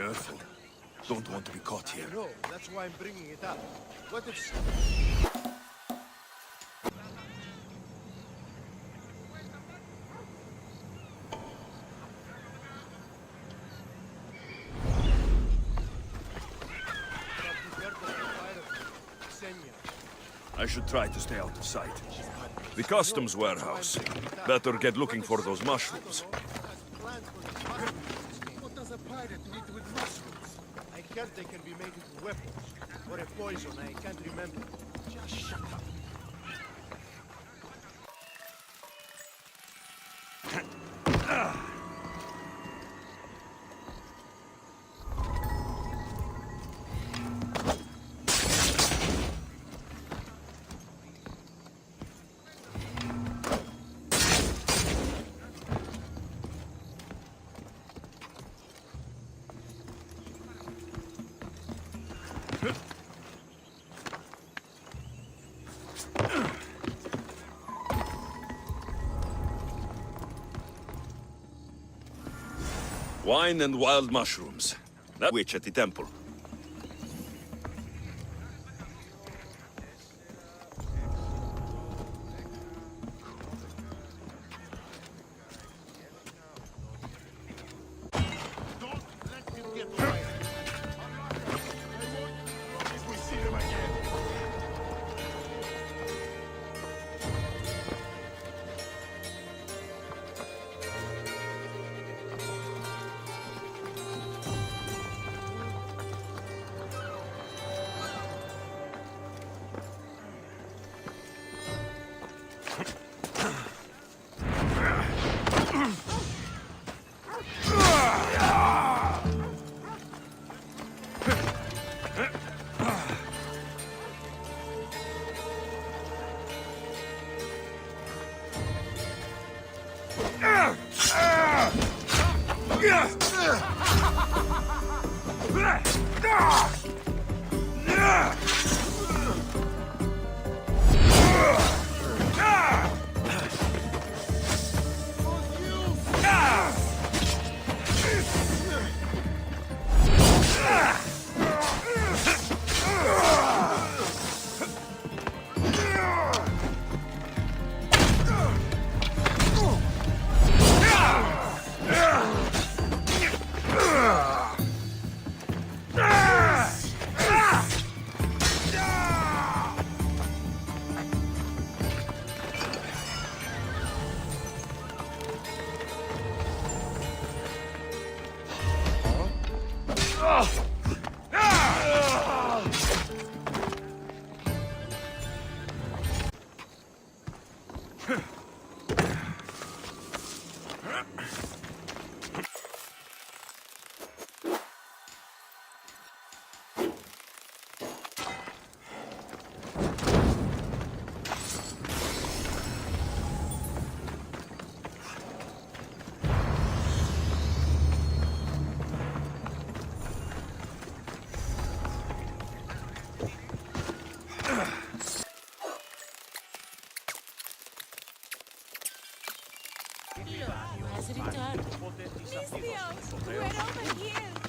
Careful. Don't want to be caught here. No, that's why I'm bringing it up. What if... I should try to stay out of sight. The customs warehouse. Better get looking for those mushrooms. What does a pirate need with mushrooms? I heard they can be made into weapons. Or a poison, I can't remember. Just shut up. Wine and wild mushrooms. That witch at the temple.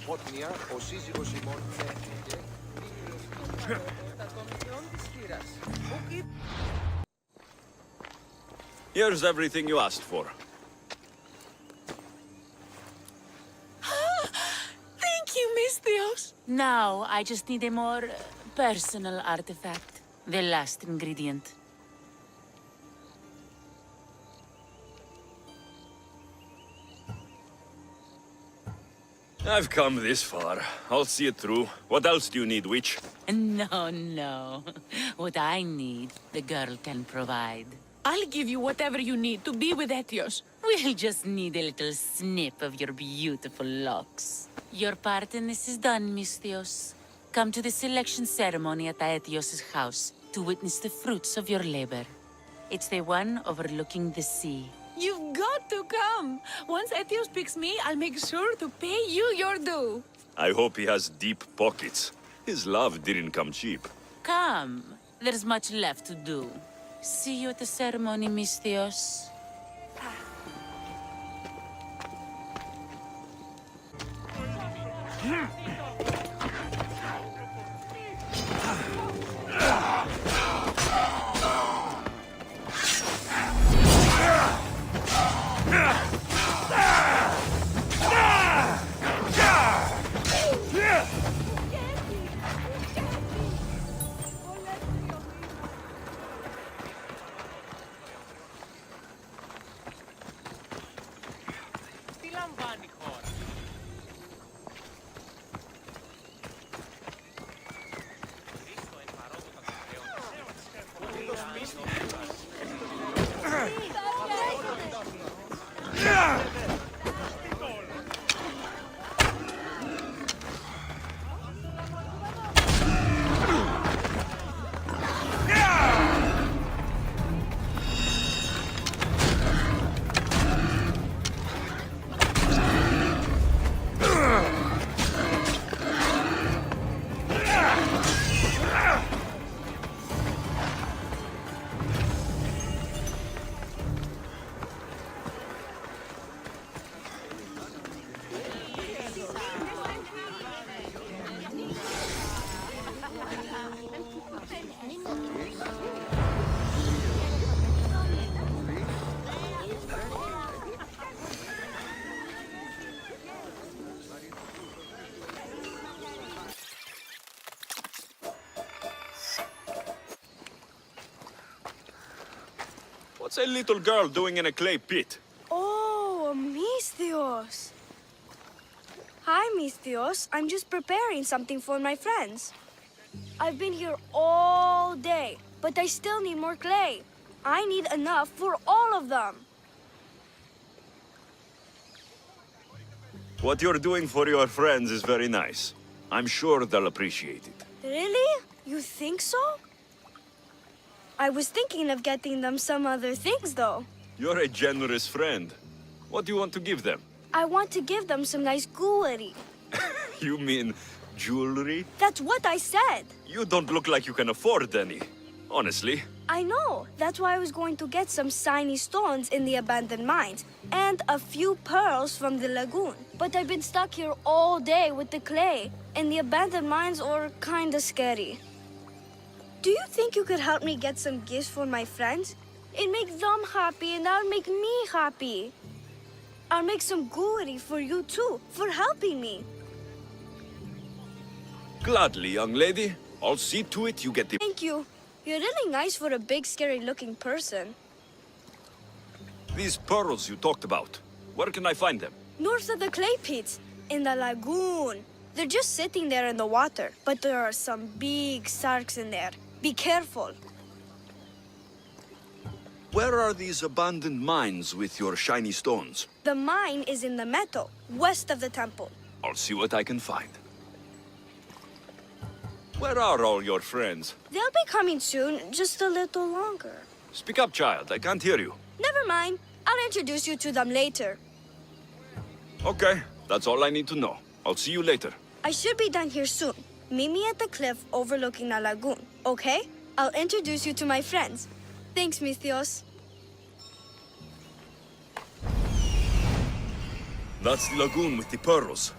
Πότνια, ο σύζυγος ημών έφυγε. Here's everything you asked for. Thank you, Misthios. Now, I just need a more personal artifact. The last ingredient. I've come this far. I'll see it through. What else do you need, witch? No, no. What I need, the girl can provide. I'll give you whatever you need to be with Etios. We'll just need a little snip of your beautiful locks. Your part in this is done, Misthios. Come to the selection ceremony at Aetios' house to witness the fruits of your labor. It's the one overlooking the sea. You've got to come! Once Etios picks me, I'll make sure to pay you your due. I hope he has deep pockets. His love didn't come cheap. Come. There's much left to do. See you at the ceremony, Misthios. Τι λαμβάνει η χώρα. Χρήστο εμφαρόδοτα των θεών. Οδηγός πίστο. What's a little girl doing in a clay pit? Oh, Misthios. Hi, Misthios. I'm just preparing something for my friends. I've been here all day, but I still need more clay. I need enough for all of them. What you're doing for your friends is very nice. I'm sure they'll appreciate it. Really? You think so? I was thinking of getting them some other things, though. You're a generous friend. What do you want to give them? I want to give them some nice jewelry. You mean jewelry? That's what I said. You don't look like you can afford any. Honestly. I know. That's why I was going to get some shiny stones in the abandoned mines and a few pearls from the lagoon. But I've been stuck here all day with the clay, and the abandoned mines are kinda scary. Do you think you could help me get some gifts for my friends? It'd make them happy, and that'll make me happy. I'll make some jewelry for you too, for helping me. Gladly, young lady. I'll see to it you get the... Thank you. You're really nice for a big, scary-looking person. These pearls you talked about. Where can I find them? North of the clay pits, in the lagoon. They're just sitting there in the water, but there are some big sharks in there. Be careful. Where are these abandoned mines with your shiny stones? The mine is in the meadow, west of the temple. I'll see what I can find. Where are all your friends? They'll be coming soon, just a little longer. Speak up, child. I can't hear you. Never mind. I'll introduce you to them later. Okay, that's all I need to know. I'll see you later. I should be done here soon. Meet me at the cliff overlooking the lagoon, okay? I'll introduce you to my friends. Thanks, Misthios. That's the lagoon with the pearls.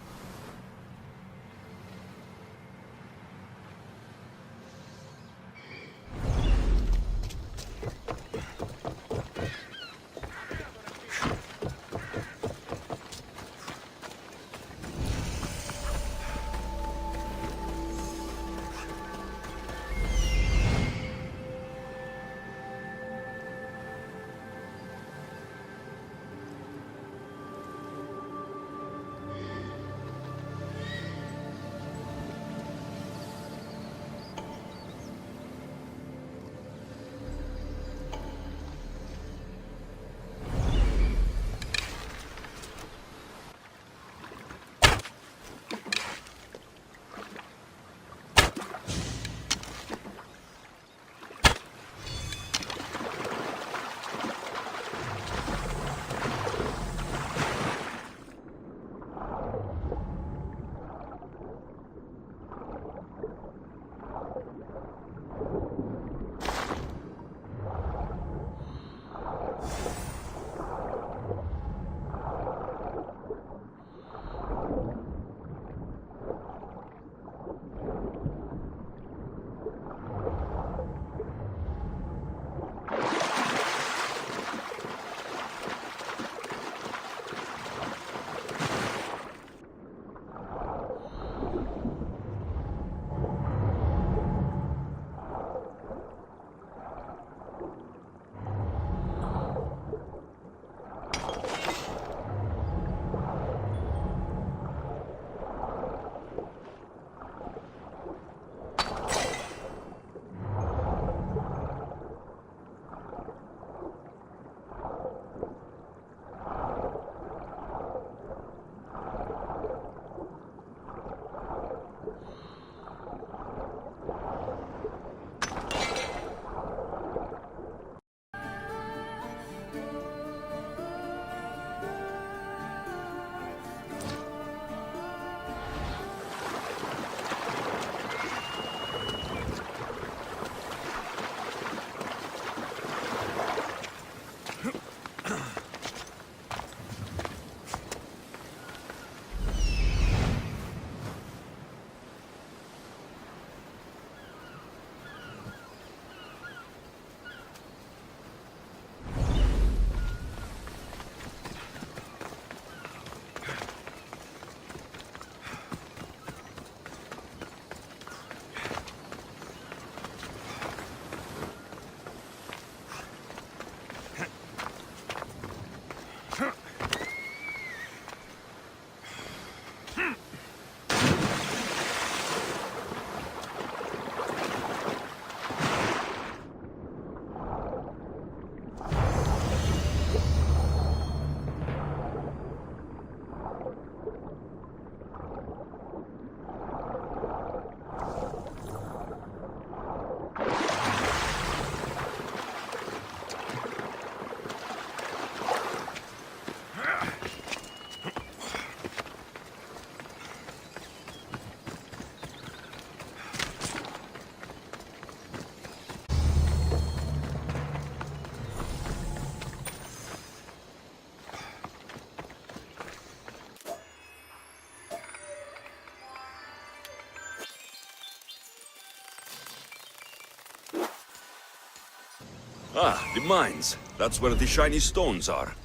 Ah, the mines. That's where the shiny stones are.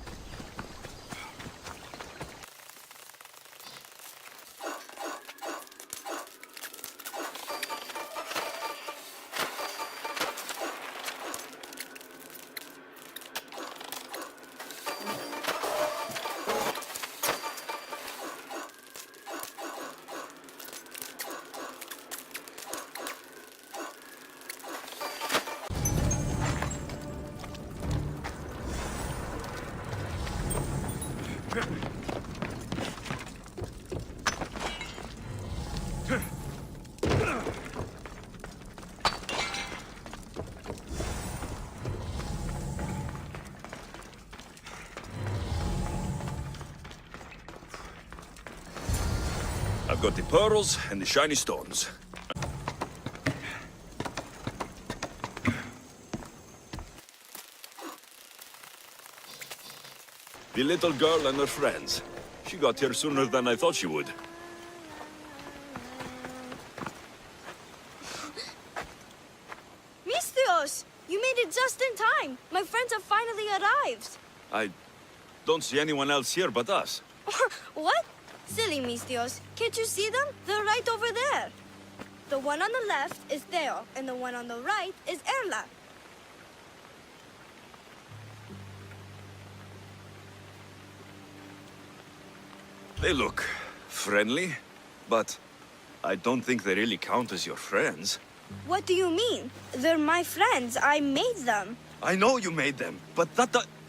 I've got the pearls and the shiny stones. The little girl and her friends. She got here sooner than I thought she would. Mistios! You made it just in time! My friends have finally arrived! I don't see anyone else here but us. What? Silly Mistios. Can't you see them? They're right over there. The one on the left is Theo, and the one on the right is Erla. They look friendly, but I don't think they really count as your friends. What do you mean? They're my friends. I made them. I know you made them, but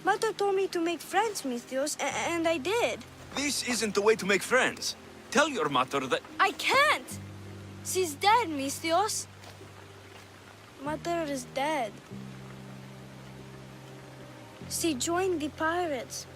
Mother told me to make friends, Mistios, and I did. this isn't the way to make friends. Tell your mother that... I can't! She's dead, Mistios. Mother is dead. She joined the pirates.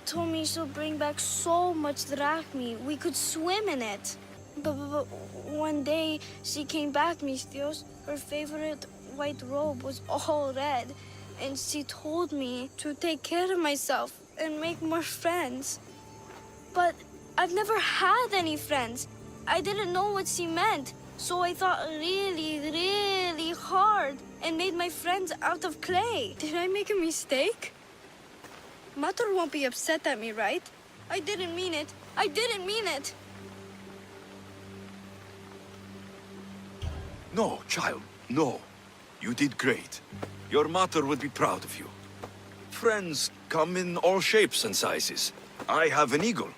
Told me she'll bring back so much drachmi, we could swim in it. But one day, she came back, Mistios. Her favorite white robe was all red. And she told me to take care of myself and make more friends. But I've never had any friends. I didn't know what she meant. So I thought really, really hard and made my friends out of clay. Did I make a mistake? Mother won't be upset at me, right? I didn't mean it. I didn't mean it. No, child, no. You did great. Your mother would be proud of you. Friends come in all shapes and sizes. I have an eagle,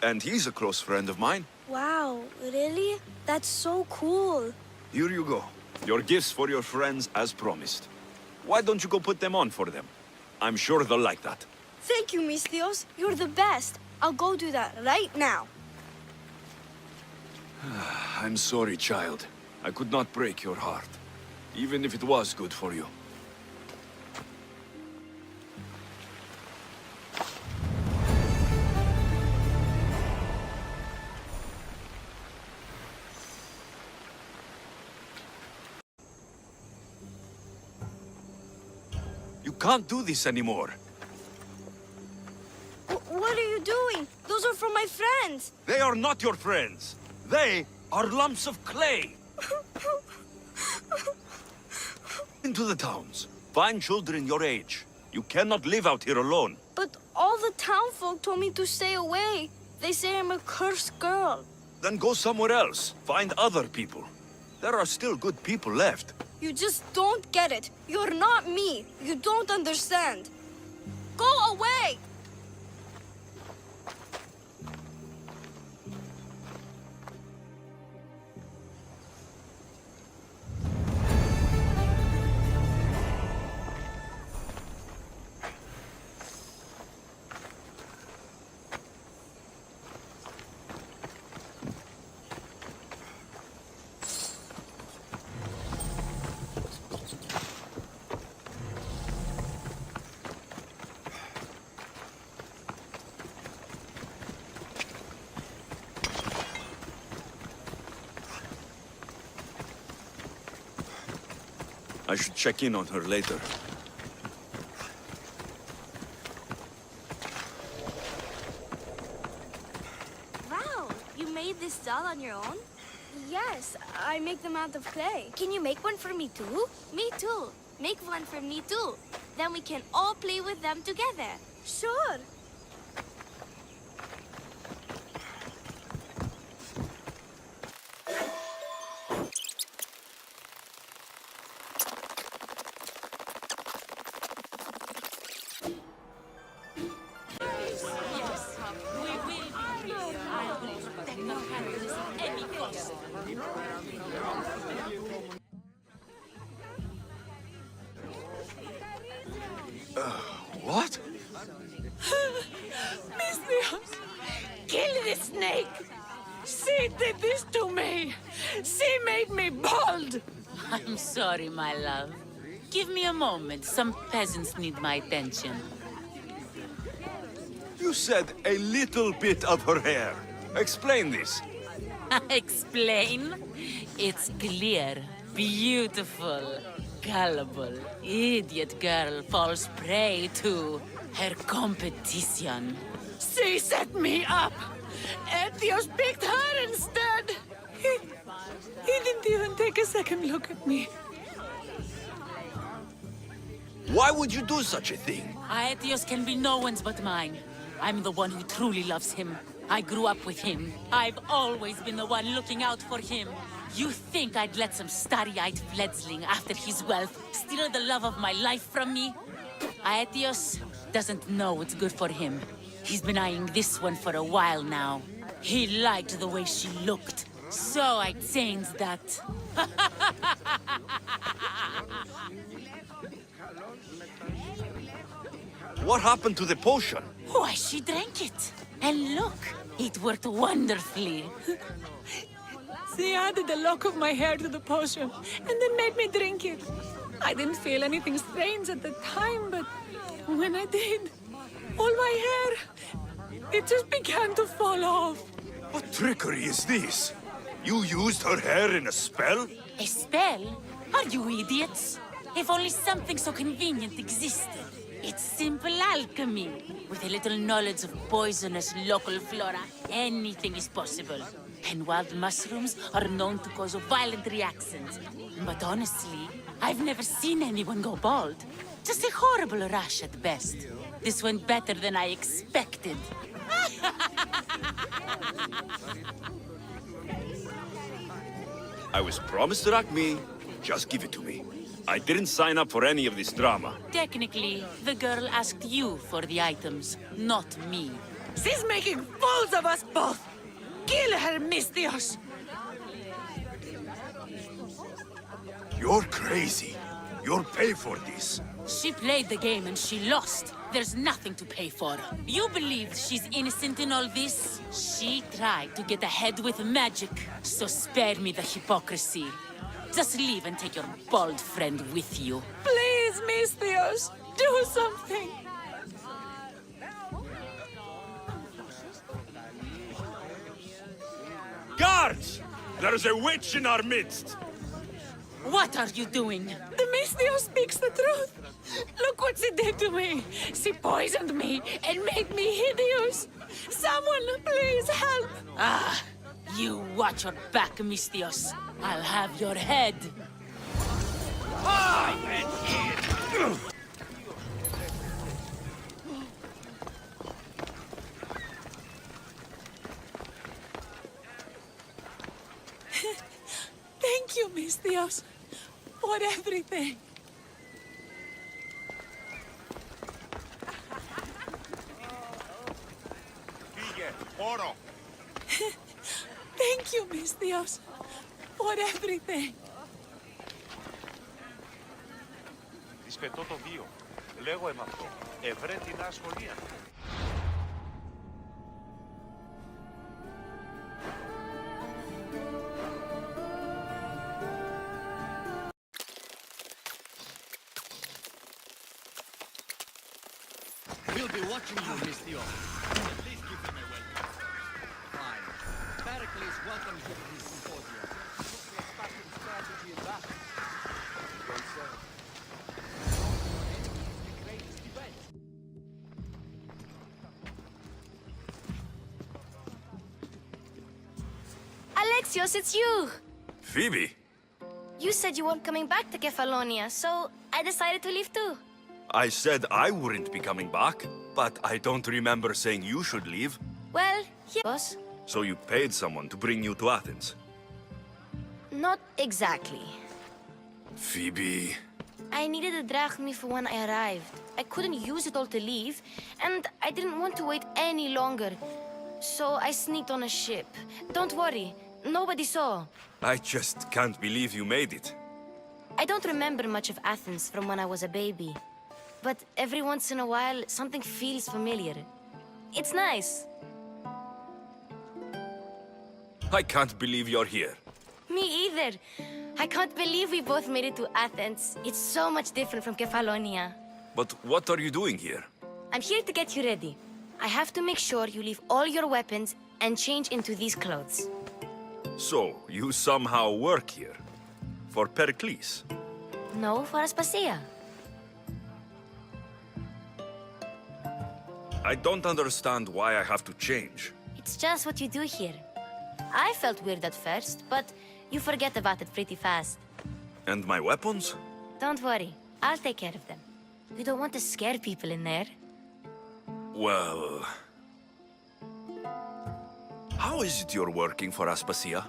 and he's a close friend of mine. Wow, really? That's so cool. Here you go. Your gifts for your friends as promised. Why don't you go put them on for them? I'm sure they'll like that. Thank you, Mistios. You're the best. I'll go do that right now. I'm sorry, child. I could not break your heart, even if it was good for you. You can't do this anymore. What are you doing? Those are from my friends. They are not your friends. They are lumps of clay. Into the towns. Find children your age. You cannot live out here alone. But all the townfolk told me to stay away. They say I'm a cursed girl. Then go somewhere else. Find other people. There are still good people left. You just don't get it. You're not me. You don't understand. Go away! I should check in on her later. Wow, you made this doll on your own? Yes, I make them out of clay. Can you make one for me too? Me too. Make one for me too. Then we can all play with them together. Sure. What? Mistios! Kill the snake! She did this to me! She made me bald! I'm sorry, my love. Give me a moment. Some peasants need my attention. You said a little bit of her hair. Explain this. Explain? It's clear, beautiful, gullible, idiot girl falls prey to her competition. She set me up! Etios picked her instead! He didn't even take a second look at me. Why would you do such a thing? Aetios can be no one's but mine. I'm the one who truly loves him. I grew up with him. I've always been the one looking out for him. You think I'd let some starry-eyed fledgling after his wealth steal the love of my life from me? Aetios doesn't know what's good for him. He's been eyeing this one for a while now. He liked the way she looked, so I changed that. What happened to the potion? Why, she drank it. And look, it worked wonderfully. She added a lock of my hair to the potion and then made me drink it. I didn't feel anything strange at the time, but when I did, all my hair, it just began to fall off. What trickery is this? You used her hair in a spell? A spell? Are you idiots? If only something so convenient existed. It's simple alchemy. With a little knowledge of poisonous local flora, anything is possible. And wild mushrooms are known to cause violent reactions. But honestly, I've never seen anyone go bald. Just a horrible rash at best. This went better than I expected. I was promised Rakmi. Just give it to me. I didn't sign up for any of this drama. Technically, the girl asked you for the items, not me. She's making fools of us both! Kill her, Mistios! You're crazy. You'll pay for this. She played the game and she lost. There's nothing to pay for. You believe she's innocent in all this? She tried to get ahead with magic, so spare me the hypocrisy. Just leave and take your bald friend with you. Please, Mistios, do something! Guards! There's a witch in our midst! What are you doing? The Mistios speaks the truth. Look what she did to me. She poisoned me and made me hideous. Someone, please help. Ah, you watch your back, Mistios. I'll have your head. Thank you, Mistios, for everything. Thank you, Mistios, for everything. Δισπετώ το 2. Λέγω αυτό. Ευρέ την ασχολία. We'll be watching you, Mistio. At least give them a welcome. Fine. Pericles welcomes you to his symposium. Looks like starting strategy in that. Well said. The greatest event. Alexios, it's you! Phoebe, You said you weren't coming back to Kefalonia, so I decided to leave too. I said I wouldn't be coming back, but I don't remember saying you should leave. Well, boss. So you paid someone to bring you to Athens. Not exactly. Phoebe... I needed a drachmi for when I arrived. I couldn't use it all to leave, and I didn't want to wait any longer. So I sneaked on a ship. Don't worry, nobody saw. I just can't believe you made it. I don't remember much of Athens from when I was a baby. But every once in a while, something feels familiar. It's nice. I can't believe you're here. Me either. I can't believe we both made it to Athens. It's so much different from Kefalonia. But what are you doing here? I'm here to get you ready. I have to make sure you leave all your weapons and change into these clothes. So, you somehow work here? For Pericles? No, for Aspasia. I don't understand why I have to change. It's just what you do here. I felt weird at first, but you forget about it pretty fast. And my weapons? Don't worry, I'll take care of them. We don't want to scare people in there. Well... How is it you're working for Aspasia?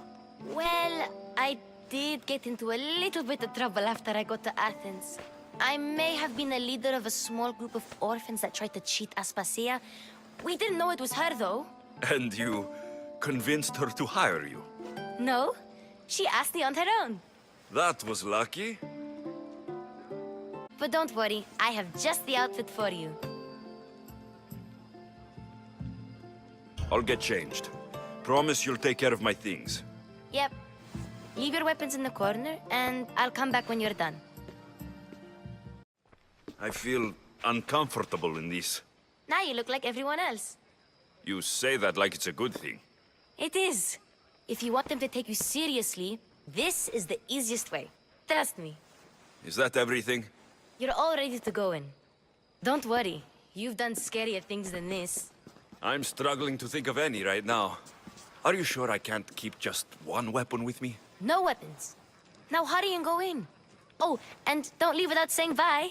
Well, I did get into a little bit of trouble after I got to Athens. I may have been a leader of a small group of orphans that tried to cheat Aspasia. We didn't know it was her, though. And you convinced her to hire you? No, she asked me on her own. That was lucky. But don't worry, I have just the outfit for you. I'll get changed. Promise you'll take care of my things. Yep. Leave your weapons in the corner, and I'll come back when you're done. I feel uncomfortable in this. Now you look like everyone else. You say that like it's a good thing. It is. If you want them to take you seriously, this is the easiest way. Trust me. Is that everything? You're all ready to go in. Don't worry. You've done scarier things than this. I'm struggling to think of any right now. Are you sure I can't keep just one weapon with me? No weapons. Now hurry and go in. Oh, and don't leave without saying bye.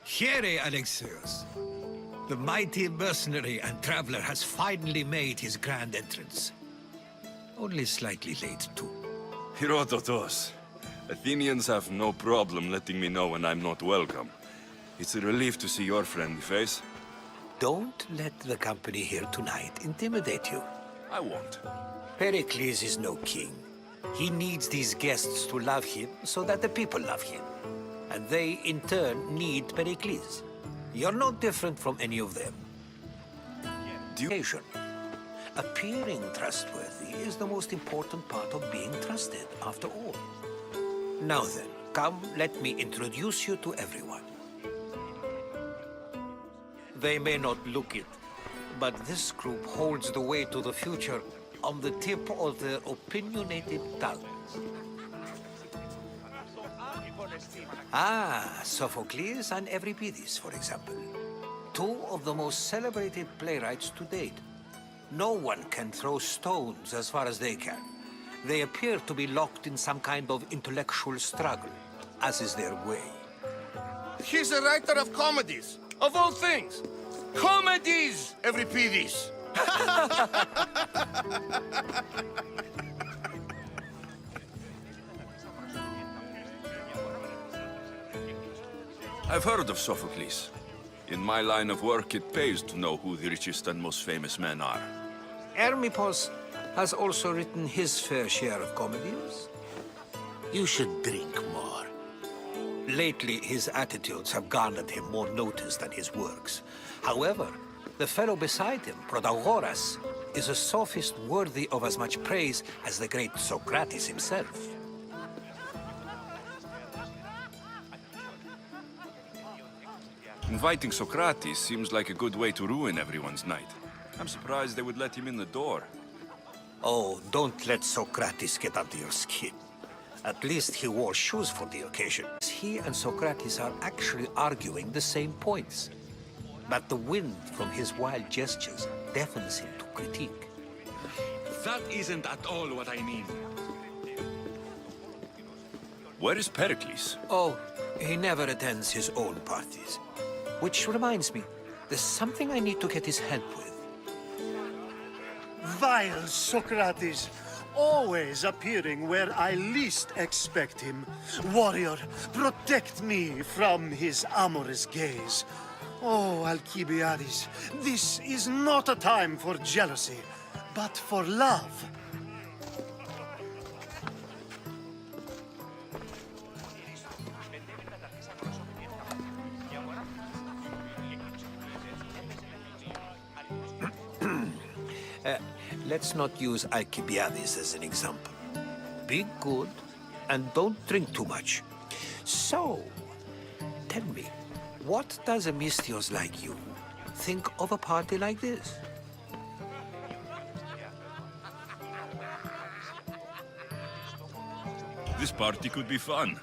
Here, Alexios. The mighty mercenary and traveler has finally made his grand entrance. Only slightly late, too. Herodotos. Athenians have no problem letting me know when I'm not welcome. It's a relief to see your friendly face. Don't let the company here tonight intimidate you. I won't. Pericles is no king. He needs these guests to love him so that the people love him. And they, in turn, need Pericles. You're no different from any of them. Appearing trustworthy is the most important part of being trusted, after all. Now then, come, let me introduce you to everyone. They may not look it, but this group holds the way to the future on the tip of their opinionated tongues. Ah, Sophocles and Euripides, for example. Two of the most celebrated playwrights to date. No one can throw stones as far as they can. They appear to be locked in some kind of intellectual struggle, as is their way. He's a writer of comedies, of all things. Comedies, Euripides. I've heard of Sophocles. In my line of work, it pays to know who the richest and most famous men are. Hermippos has also written his fair share of comedies. You should drink more. Lately, his attitudes have garnered him more notice than his works. However, the fellow beside him, Protagoras, is a sophist worthy of as much praise as the great Socrates himself. Inviting Socrates seems like a good way to ruin everyone's night. I'm surprised they would let him in the door. Oh, don't let Socrates get under your skin. At least he wore shoes for the occasion. He and Socrates are actually arguing the same points. but the wind from his wild gestures deafens him to critique. That isn't at all what I mean. Where is Pericles? Oh, he never attends his own parties. Which reminds me, there's something I need to get his help with. Vile Socrates, always appearing where I least expect him. Warrior, protect me from his amorous gaze. Oh, Alcibiades, this is not a time for jealousy, but for love. Let's not use Alcibiades as an example. Be good and don't drink too much. So, tell me, what does a Misthios like you think of a party like this? This party could be fun.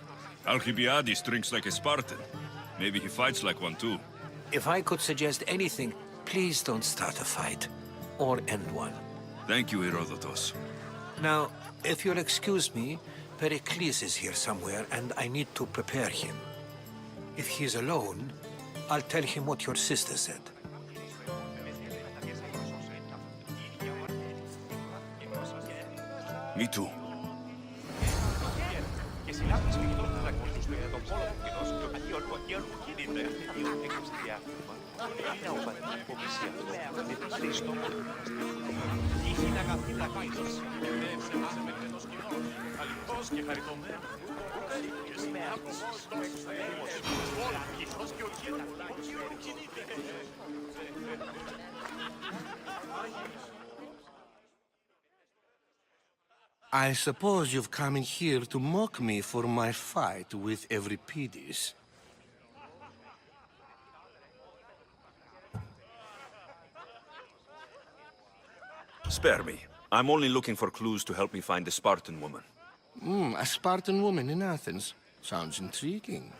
Alcibiades drinks like a Spartan. Maybe he fights like one too. If I could suggest anything, please don't start a fight or end one. Thank you, Herodotus. Now, if you'll excuse me, Pericles is here somewhere and I need to prepare him. If he's alone, I'll tell him what your sister said. Me too. Και συλλάβει σφιγητό του δρακόντους με τον πόλο του κοινός και ο αγιόλου κινείται δύο έξι διάστημα. Είναι οπαδική υπομισία με τον Χριστό. Είχε να αγαπεί τα κοίτος. Εμπνεύσε μας με κρετός κοινός. Αληθώς και χαριτωμένο. Και σημαίακος το εξωτερικός. Αληθώς και ο αγιόλου κινείται. I suppose you've come in here to mock me for my fight with Euripides. Spare me. I'm only looking for clues to help me find the Spartan woman. A Spartan woman in Athens. Sounds intriguing.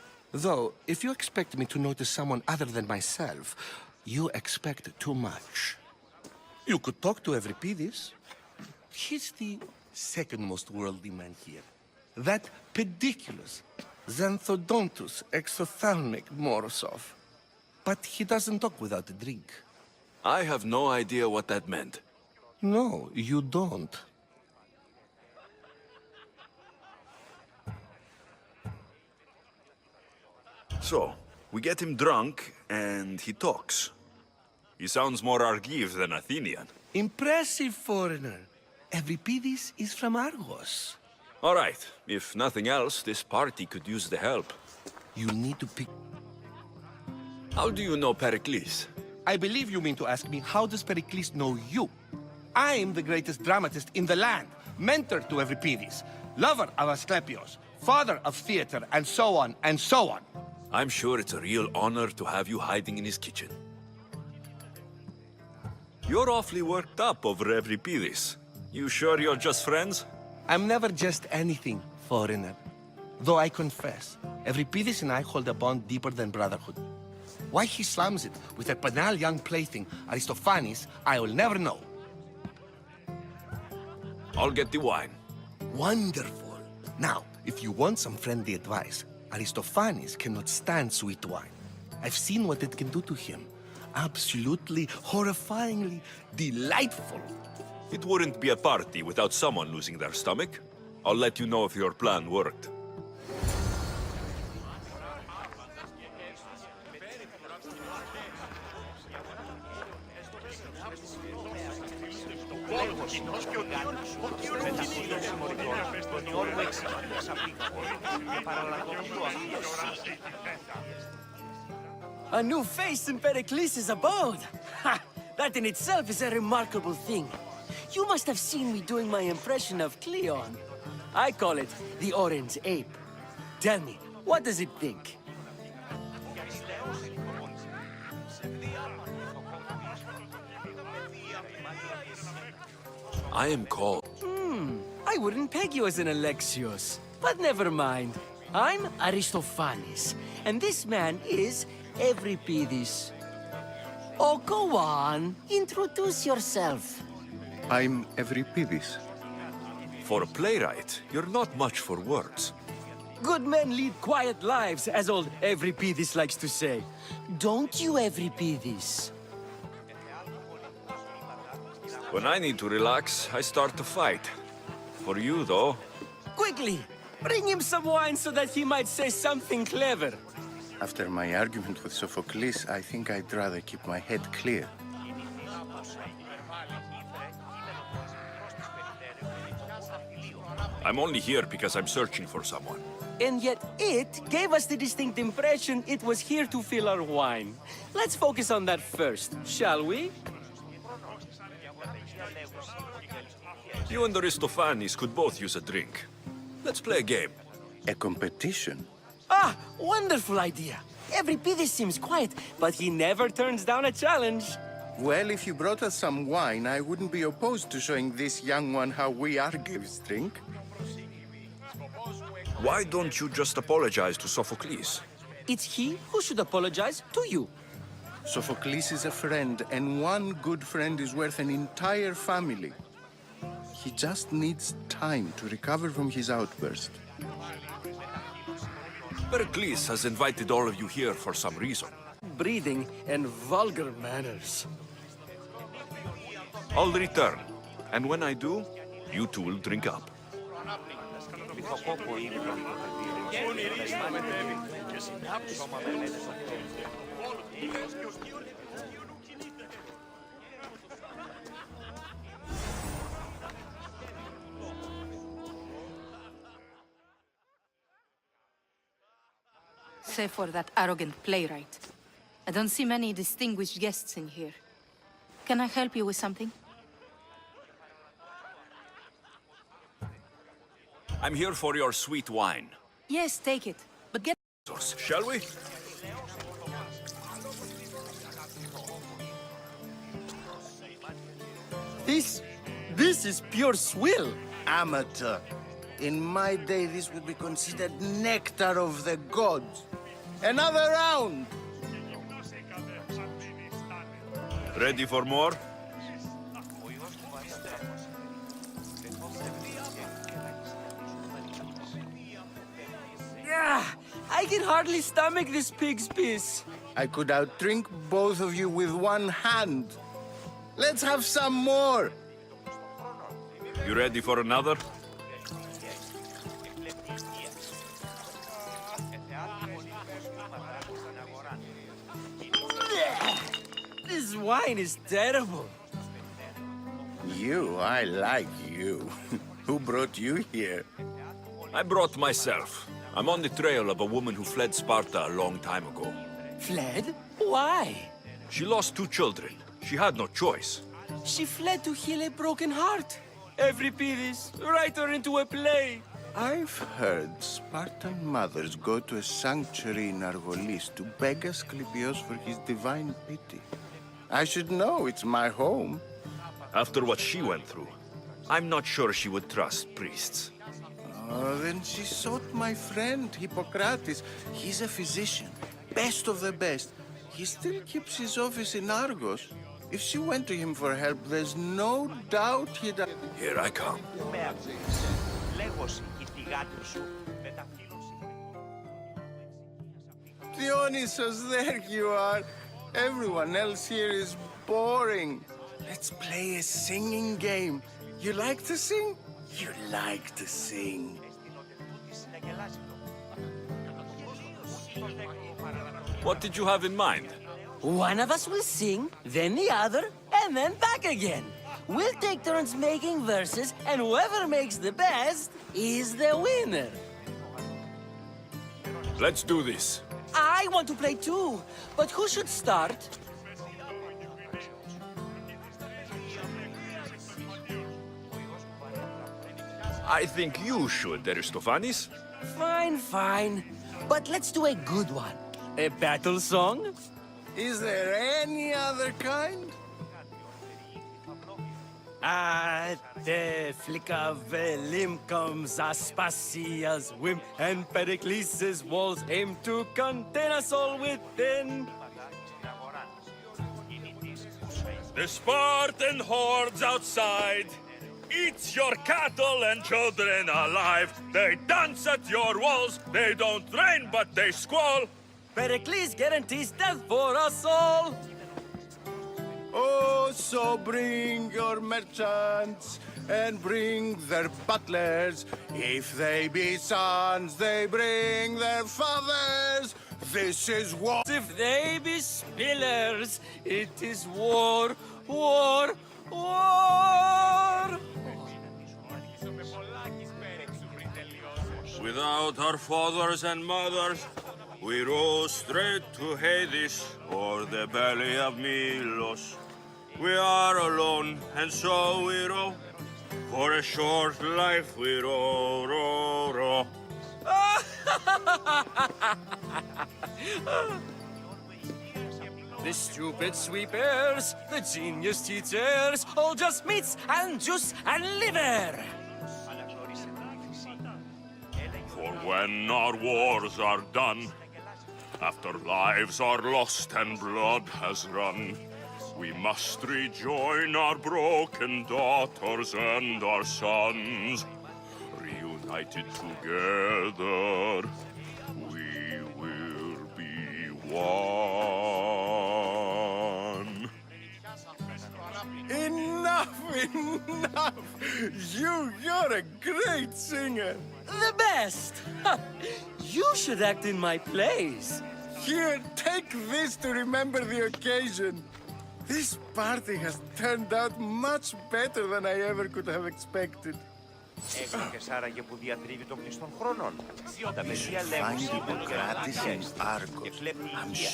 Though, if you expect me to notice someone other than myself, you expect too much. You could talk to Euripides. He's the second most worldly man here. That pediculous, xanthodontus exophthalmic Morosov. But he doesn't talk without a drink. I have no idea what that meant. No, you don't. So, we get him drunk, and he talks. He sounds more Argive than Athenian. Impressive, foreigner. Euripides is from Argos. All right, if nothing else, this party could use the help. You need to pick... How do you know Pericles? I believe you mean to ask me, how does Pericles know you? I am the greatest dramatist in the land, mentor to Euripides, lover of Asclepios, father of theater, and so on, and so on. I'm sure it's a real honor to have you hiding in his kitchen. You're awfully worked up over Euripides. You sure you're just friends? I'm never just anything, foreigner. Though I confess, Euripides and I hold a bond deeper than brotherhood. Why he slams it with a banal young plaything, Aristophanes, I will never know. I'll get the wine. Wonderful. Now, if you want some friendly advice, Aristophanes cannot stand sweet wine. I've seen what it can do to him. Absolutely, horrifyingly delightful. It wouldn't be a party without someone losing their stomach. I'll let you know if your plan worked. A new face in Pericles' abode! Ha! That in itself is a remarkable thing. You must have seen me doing my impression of Cleon. I call it the Orange Ape. Tell me, what does it think? I am called. I wouldn't peg you as an Alexios. But never mind. I'm Aristophanes, and this man is Euripides. Oh, go on. Introduce yourself. I'm Evripidis. For a playwright, you're not much for words. Good men lead quiet lives, as old Evripidis likes to say. Don't you, Evripidis? When I need to relax, I start to fight. For you, though, Quickly, bring him some wine so that he might say something clever. After my argument with Sophocles, I think I'd rather keep my head clear. I'm only here because I'm searching for someone. And yet it gave us the distinct impression it was here to fill our wine. Let's focus on that first, shall we? You and Aristophanes could both use a drink. Let's play a game. A competition? Ah, wonderful idea. Evripidis seems quiet, but he never turns down a challenge. Well, if you brought us some wine, I wouldn't be opposed to showing this young one how we Argives drink. Why don't you just apologize to Sophocles? It's he who should apologize to you. Sophocles is a friend, and one good friend is worth an entire family. He just needs time to recover from his outburst. Pericles has invited all of you here for some reason. Breeding and vulgar manners. I'll return, and when I do, you two will drink up. Save for that arrogant playwright. I don't see many distinguished guests in here. Can I help you with something? I'm here for your sweet wine. Yes, take it. But get... Shall we? This is pure swill. Amateur. In my day, this would be considered nectar of the gods. Another round! Ready for more? Yeah, I can hardly stomach this pig's piss. I could outdrink both of you with one hand. Let's have some more! You ready for another? This wine is terrible. You, I like you. Who brought you here? I brought myself. I'm on the trail of a woman who fled Sparta a long time ago. Fled? Why? She lost 2 children. She had no choice. She fled to heal a broken heart. Evripidis, write her into a play. I've heard Spartan mothers go to a sanctuary in Argolis to beg Asclepios for his divine pity. I should know, it's my home. After what she went through, I'm not sure she would trust priests. Oh, then she sought my friend, Hippocrates. He's a physician, best of the best. He still keeps his office in Argos. If she went to him for help, there's no doubt he'd... Here I come. Dionysus, there you are. Everyone else here is boring. Let's play a singing game. You like to sing? You like to sing. What did you have in mind? One of us will sing, then the other, and then back again. We'll take turns making verses, and whoever makes the best is the winner. Let's do this. I want to play too, but who should start? I think you should, Aristophanes. Fine, fine. But let's do a good one. A battle song? Is there any other kind? At the flick of a limb comes Aspasia's whim, and Pericles' walls aim to contain us all within. The Spartan hordes outside eat your cattle and children alive. They dance at your walls. They don't train, but they squall. Pericles guarantees death for us all. Oh, so bring your merchants and bring their butlers. If they be sons, they bring their fathers. This is war. If they be spillers, it is war, war, war. Without our fathers and mothers, we row straight to Hades or the belly of Milos. We are alone, and so we row. For a short life we row, row, row. The stupid sweepers, the genius teachers, all just meats and juice and liver. For when our wars are done, after lives are lost and blood has run, we must rejoin our broken daughters and our sons. Reunited together, we will be one. Enough, enough! You're a great singer. The best! You should act in my plays. Here, take this to remember the occasion. This party has turned out much better than I ever could have expected. Έκρηκες άραγε που διατρίβει των κλειστών χρόνων. Τα παιδιά λέγουν Hippocrates και βλέπει υγεία.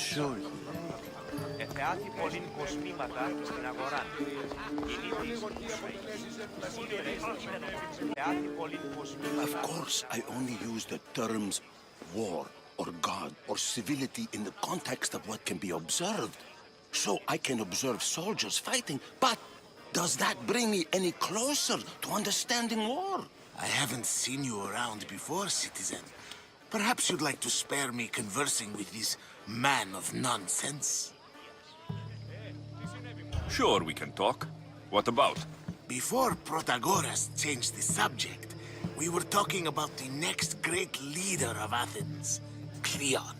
Θεάθη πολλήν κοσμήματα στην αγορά. Θεάθη πολλήν κοσμήματα. Of course, I only use the terms war or God or civility in the context of what can be observed. So I can observe soldiers fighting, but does that bring me any closer to understanding war? I haven't seen you around before, citizen. Perhaps you'd like to spare me conversing with this man of nonsense? Sure, we can talk. What about? Before Protagoras changed the subject, we were talking about the next great leader of Athens, Cleon.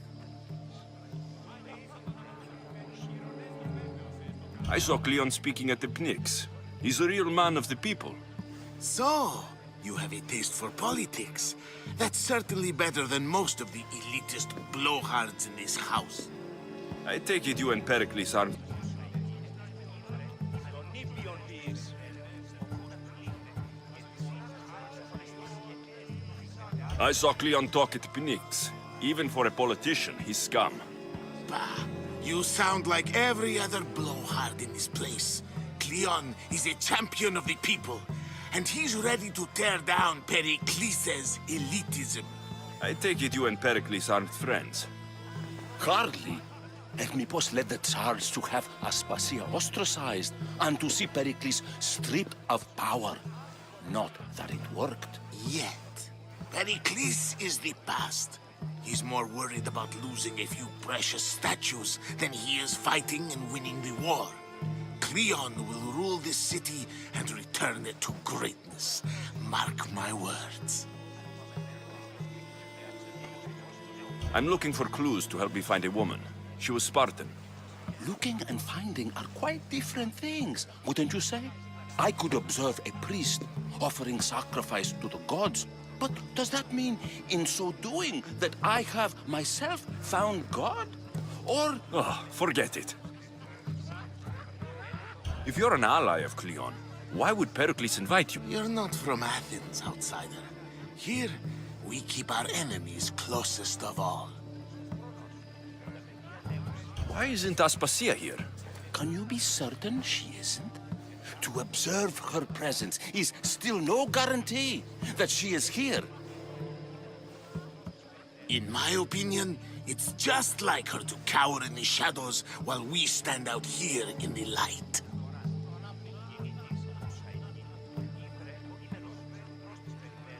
I saw Cleon speaking at the Pnyx. He's a real man of the people. So, you have a taste for politics. That's certainly better than most of the elitist blowhards in this house. I take it you and Pericles aren't... I saw Cleon talk at the Pnyx. Even for a politician, he's scum. Bah, you sound like every other blowhard in this place. Cleon is a champion of the people, and he's ready to tear down Pericles' elitism. I take it you and Pericles aren't friends. Hardly. Hermippos led the charge to have Aspasia ostracized and to see Pericles stripped of power. Not that it worked. Yet, Pericles is the past. He's more worried about losing a few precious statues than he is fighting and winning the war. Cleon will rule this city and return it to greatness. Mark my words. I'm looking for clues to help me find a woman. She was Spartan. Looking and finding are quite different things, wouldn't you say? I could observe a priest offering sacrifice to the gods, but does that mean, in so doing, that I have myself found God? Or... Oh, forget it. If you're an ally of Cleon, why would Pericles invite you? You're not from Athens, outsider. Here, we keep our enemies closest of all. Why isn't Aspasia here? Can you be certain she isn't? To observe her presence is still no guarantee that she is here. In my opinion, it's just like her to cower in the shadows while we stand out here in the light.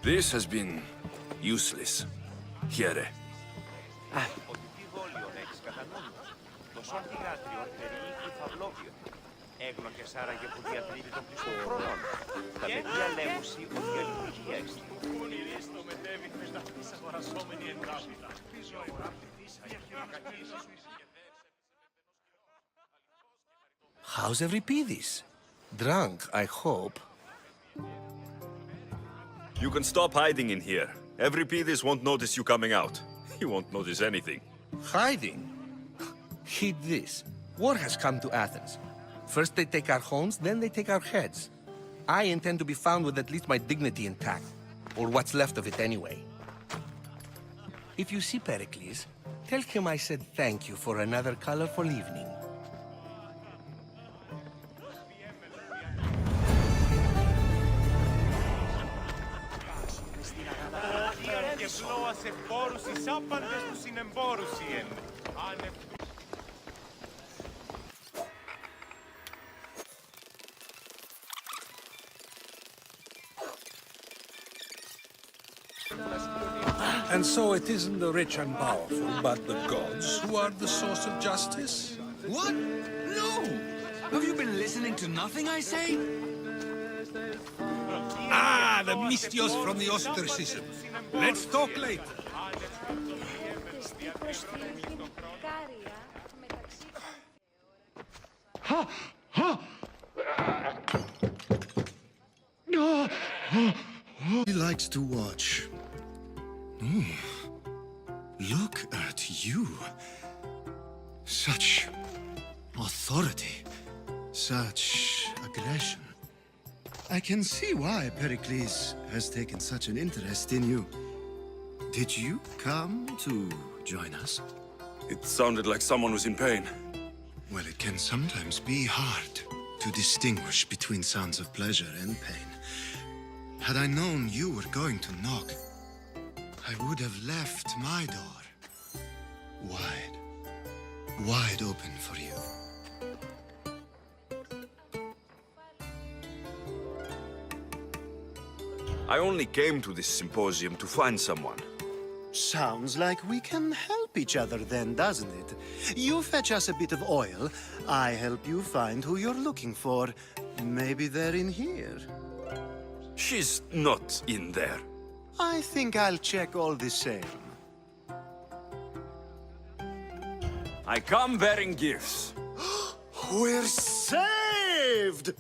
This has been useless. Here. Ότι τι δόλιο έχεις κατά νου. Το σόρ θυγάτριον περιείχει φαυλόβιο. Έγνοχες άραγε που διατηρείται των πλειστών χρόνων. Τα παιδιά λέγουσι ότι η αλληλουχία εξή. How's Euripides? Drunk, I hope. You can stop hiding in here. Euripides won't notice you coming out. He won't notice anything. Hiding? Heed this. War has come to Athens. First they take our homes, then they take our heads. I intend to be found with at least my dignity intact. Or what's left of it anyway. If you see Pericles, tell him I said thank you for another colorful evening. Και πλώα σε φόρους εις άπαντες του συνεμπόρους ιεν. And so it isn't the rich and powerful, but the gods who are the source of justice? What? No! Have you been listening to nothing I say? Ah, the mystios from the ostracism. Let's talk later. He likes to watch. Look at you. Such authority. Such aggression. I can see why Pericles has taken such an interest in you. Did you come to join us? It sounded like someone was in pain. Well, it can sometimes be hard to distinguish between sounds of pleasure and pain. Had I known you were going to knock, I would have left my door wide open for you. I only came to this symposium to find someone. Sounds like we can help each other then, doesn't it? You fetch us a bit of oil, I help you find who you're looking for. Maybe they're in here. She's not in there. I think I'll check all the same. I come bearing gifts. We're saved!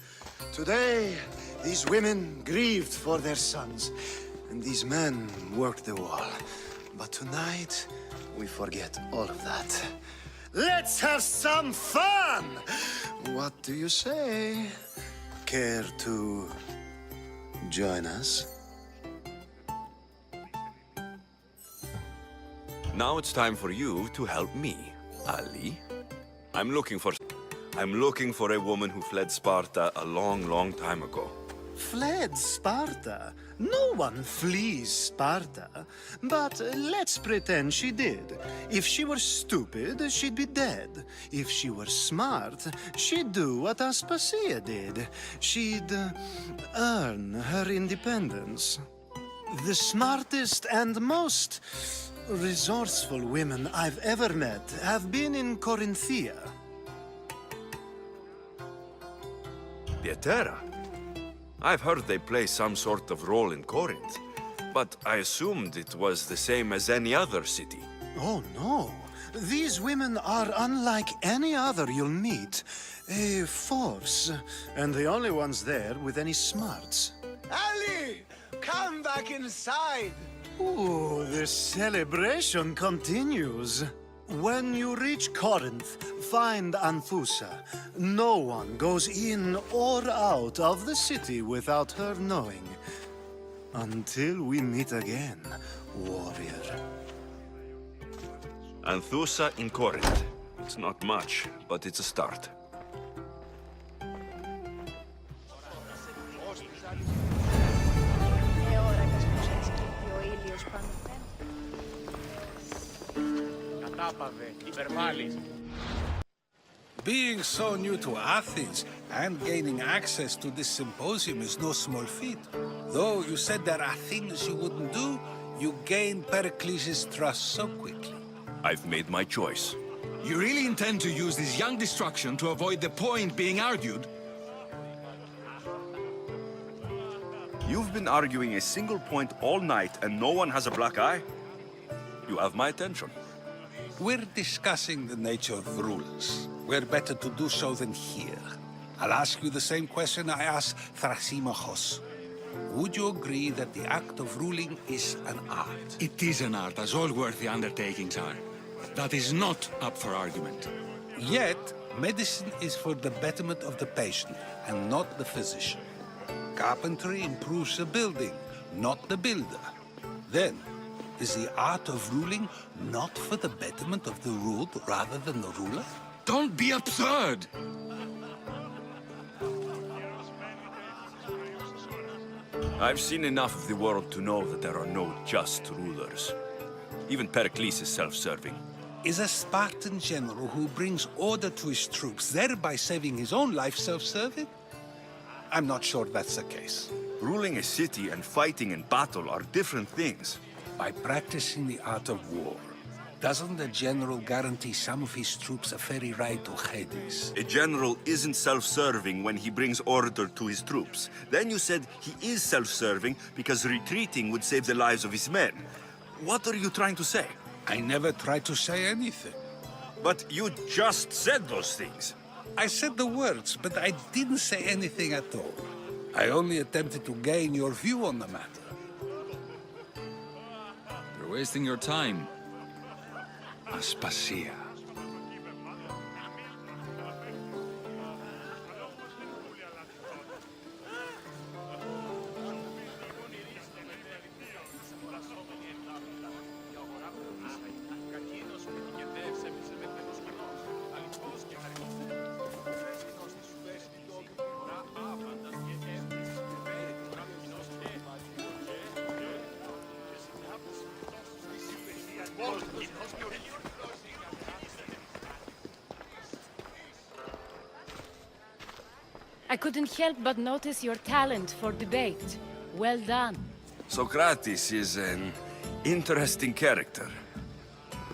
Today, these women grieved for their sons, and these men worked the wall. But tonight, we forget all of that. Let's have some fun! What do you say? Care to join us? Now it's time for you to help me, Ali. I'm looking for a woman who fled Sparta a long, long time ago. Fled Sparta? No one flees Sparta. But let's pretend she did. If she were stupid, she'd be dead. If she were smart, she'd do what Aspasia did. She'd earn her independence. The smartest and most resourceful women I've ever met have been in Corinthia. Pietera? I've heard they play some sort of role in Corinth, but I assumed it was the same as any other city. Oh, no. These women are unlike any other you'll meet. A force, and the only ones there with any smarts. Ali! Come back inside! Ooh, the celebration continues. When you reach Corinth, find Anthusa. No one goes in or out of the city without her knowing. Until we meet again, warrior. Anthusa in Corinth. It's not much, but it's a start. Being so new to Athens and gaining access to this symposium is no small feat. Though you said there are things you wouldn't do, you gained Pericles' trust so quickly. I've made my choice. You really intend to use this young destruction to avoid the point being argued? You've been arguing a single point all night and no one has a black eye? You have my attention. We're discussing the nature of rulers. Where better to do so than here? I'll ask you the same question I asked Thrasimachos. Would you agree that the act of ruling is an art? It is an art, as all worthy undertakings are. That is not up for argument. Yet, medicine is for the betterment of the patient, and not the physician. Carpentry improves the building, not the builder. Then, is the art of ruling not for the betterment of the ruled rather than the ruler? Don't be absurd! I've seen enough of the world to know that there are no just rulers. Even Pericles is self-serving. Is a Spartan general who brings order to his troops, thereby saving his own life, self-serving? I'm not sure that's the case. Ruling a city and fighting in battle are different things. By practicing the art of war, doesn't the general guarantee some of his troops a ferry ride to Hades? A general isn't self-serving when he brings order to his troops. Then you said he is self-serving because retreating would save the lives of his men. What are you trying to say? I never tried to say anything. But you just said those things. I said the words, but I didn't say anything at all. I only attempted to gain your view on the matter. You're wasting your time. Aspasia. I couldn't help but notice your talent for debate. Well done. Socrates is an interesting character.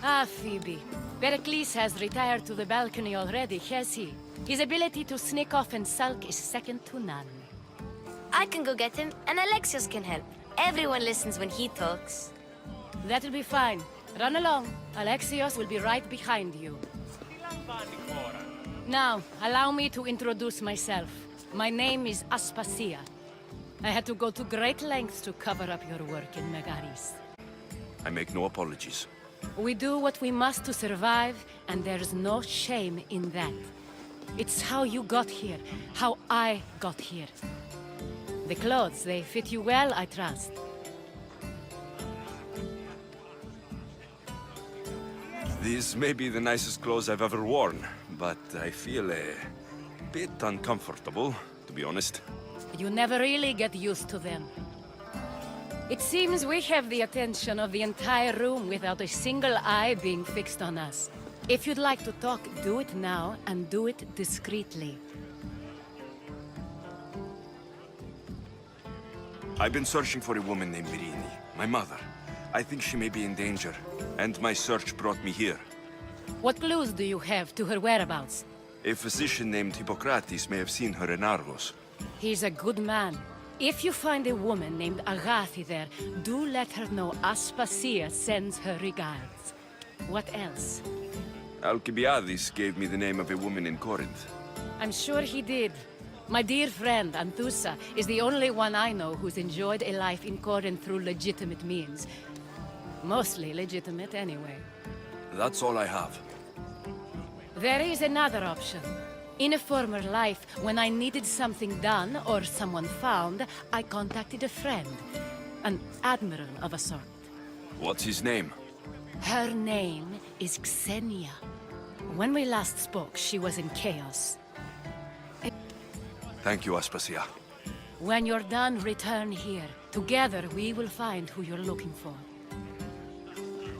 Ah, Phoebe. Pericles has retired to the balcony already, has he? His ability to sneak off and sulk is second to none. I can go get him, and Alexios can help. Everyone listens when he talks. That'll be fine. Run along. Alexios will be right behind you. Now, allow me to introduce myself. My name is Aspasia. I had to go to great lengths to cover up your work in Megaris. I make no apologies. We do what we must to survive, and there's no shame in that. It's how you got here, how I got here. The clothes, they fit you well, I trust. These may be the nicest clothes I've ever worn, but I feel a bit uncomfortable, to be honest. You never really get used to them. It seems we have the attention of the entire room without a single eye being fixed on us. If you'd like to talk, do it now, and do it discreetly. I've been searching for a woman named Mirini, my mother. I think she may be in danger, and my search brought me here. What clues do you have to her whereabouts? A physician named Hippocrates may have seen her in Argos. He's a good man. If you find a woman named Agathi there, do let her know Aspasia sends her regards. What else? Alcibiades gave me the name of a woman in Corinth. I'm sure he did. My dear friend, Anthusa, is the only one I know who's enjoyed a life in Corinth through legitimate means. Mostly legitimate, anyway. That's all I have. There is another option. In a former life, when I needed something done or someone found, I contacted a friend. An admiral of a sort. What's his name? Her name is Xenia. When we last spoke, she was in chaos. Thank you, Aspasia. When you're done, return here. Together, we will find who you're looking for.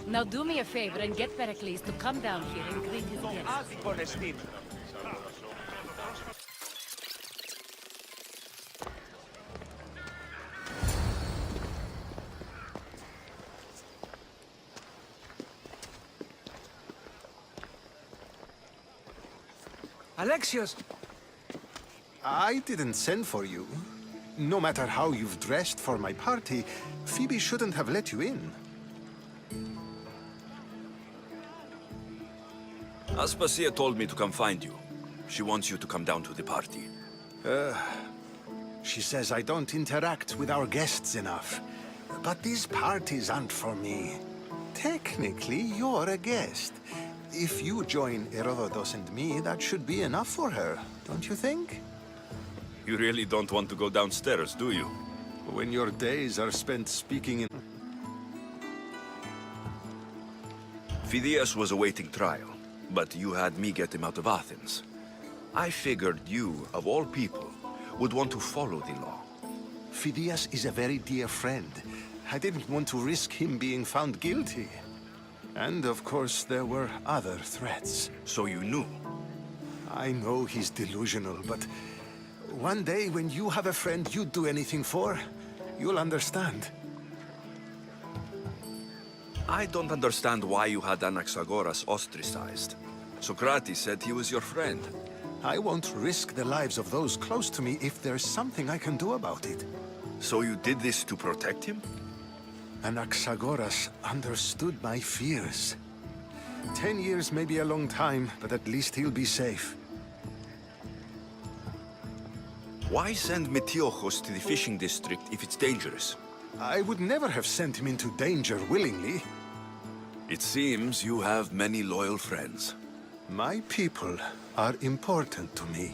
Now do me a favor and get Pericles to come down here and greet his guests. Alexios! I didn't send for you. No matter how you've dressed for my party, Phoebe shouldn't have let you in. Aspasia told me to come find you. She wants you to come down to the party. She says I don't interact with our guests enough. But these parties aren't for me. Technically, you're a guest. If you join Herodotus and me, that should be enough for her, don't you think? You really don't want to go downstairs, do you? When your days are spent speaking in... Phidias was awaiting trial, but you had me get him out of Athens. I figured you, of all people, would want to follow the law. Phidias is a very dear friend. I didn't want to risk him being found guilty. And of course, there were other threats. So you knew? I know he's delusional, but one day when you have a friend you'd do anything for, you'll understand. I don't understand why you had Anaxagoras ostracized. Socrates said he was your friend. I won't risk the lives of those close to me if there's something I can do about it. So you did this to protect him? Anaxagoras understood my fears. 10 years may be a long time, but at least he'll be safe. Why send Metiochos to the fishing district if it's dangerous? I would never have sent him into danger willingly. It seems you have many loyal friends. My people are important to me.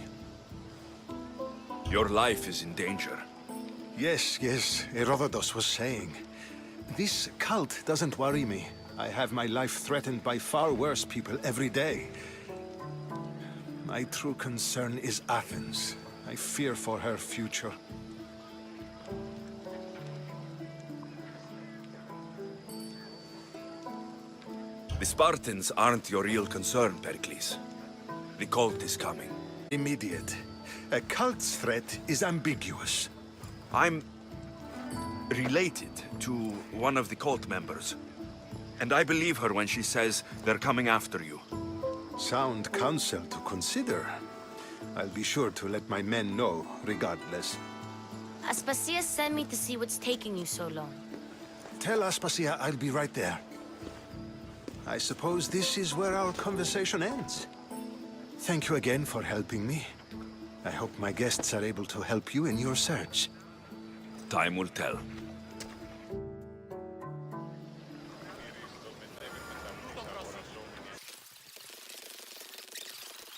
Your life is in danger. Yes, Herodotus was saying. This cult doesn't worry me. I have my life threatened by far worse people every day. My true concern is Athens. I fear for her future. The Spartans aren't your real concern, Pericles. The cult is coming. Immediate. A cult's threat is ambiguous. I'm related to one of the cult members. And I believe her when she says they're coming after you. Sound counsel to consider. I'll be sure to let my men know, regardless. Aspasia sent me to see what's taking you so long. Tell Aspasia I'll be right there. I suppose this is where our conversation ends. Thank you again for helping me. I hope my guests are able to help you in your search. Time will tell.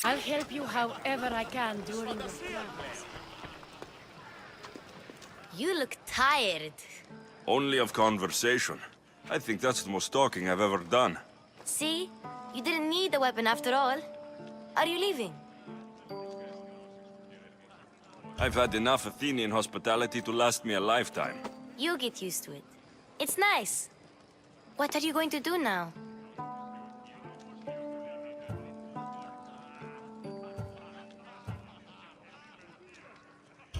I'll help you however I can during your travels. You look tired. Only of conversation. I think that's the most talking I've ever done. See? You didn't need the weapon after all. Are you leaving? I've had enough Athenian hospitality to last me a lifetime. You get used to it. It's nice. What are you going to do now?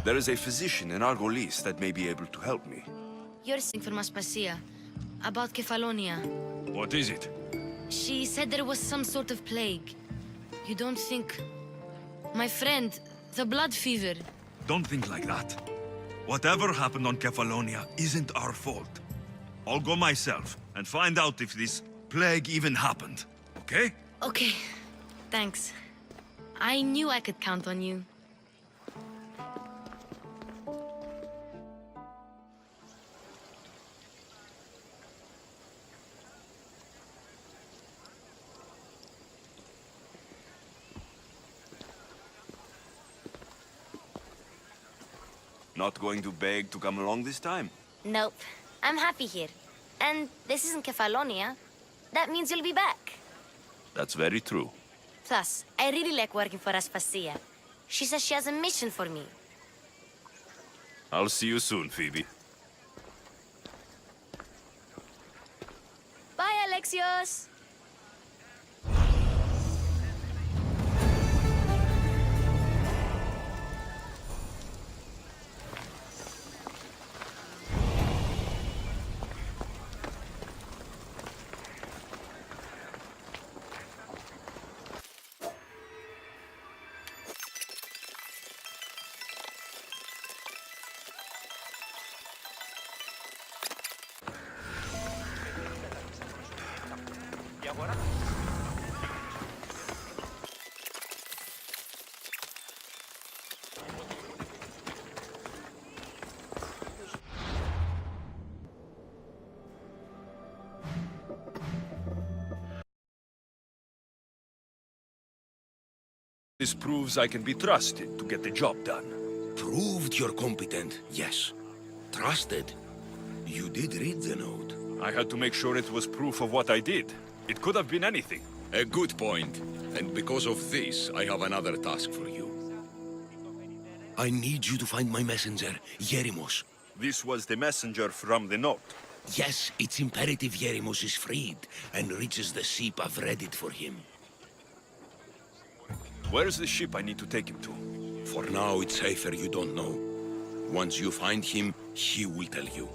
There is a physician in Argolis that may be able to help me. You're saying from Aspasia about Kefalonia. What is it? She said there was some sort of plague. You don't think... My friend, the blood fever. Don't think like that. Whatever happened on Kefalonia isn't our fault. I'll go myself and find out if this plague even happened, okay? Okay, thanks. I knew I could count on you. Not going to beg to come along this time? Nope. I'm happy here. And this isn't Kefalonia. That means you'll be back. That's very true. Plus, I really like working for Aspasia. She says she has a mission for me. I'll see you soon, Phoebe. Bye, Alexios! Η αγορά. This proves I can be trusted to get the job done. Proved you're competent, yes. Trusted? You did read the note. I had to make sure it was proof of what I did. It could have been anything. A good point. And because of this, I have another task for you. I need you to find my messenger, Yerimos. This was the messenger from the note. Yes, it's imperative Yerimos is freed and reaches the ship. I've read it for him. Where's the ship I need to take him to? For now, it's safer you don't know. Once you find him, he will tell you.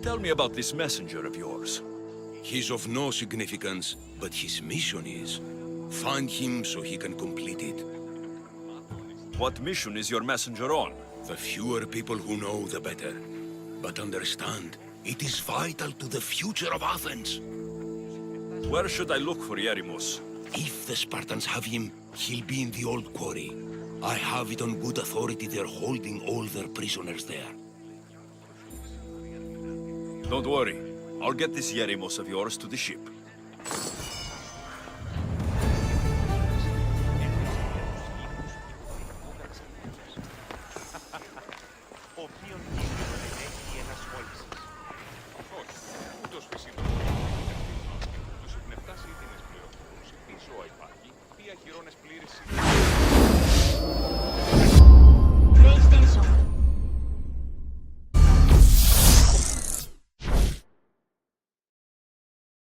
Tell me about this messenger of yours. He's of no significance, but his mission is. Find him so he can complete it. What mission is your messenger on? The fewer people who know, the better. But understand, it is vital to the future of Athens. Where should I look for Yerimos? If the Spartans have him, he'll be in the old quarry. I have it on good authority they're holding all their prisoners there. Don't worry. I'll get this Yerimos of yours to the ship.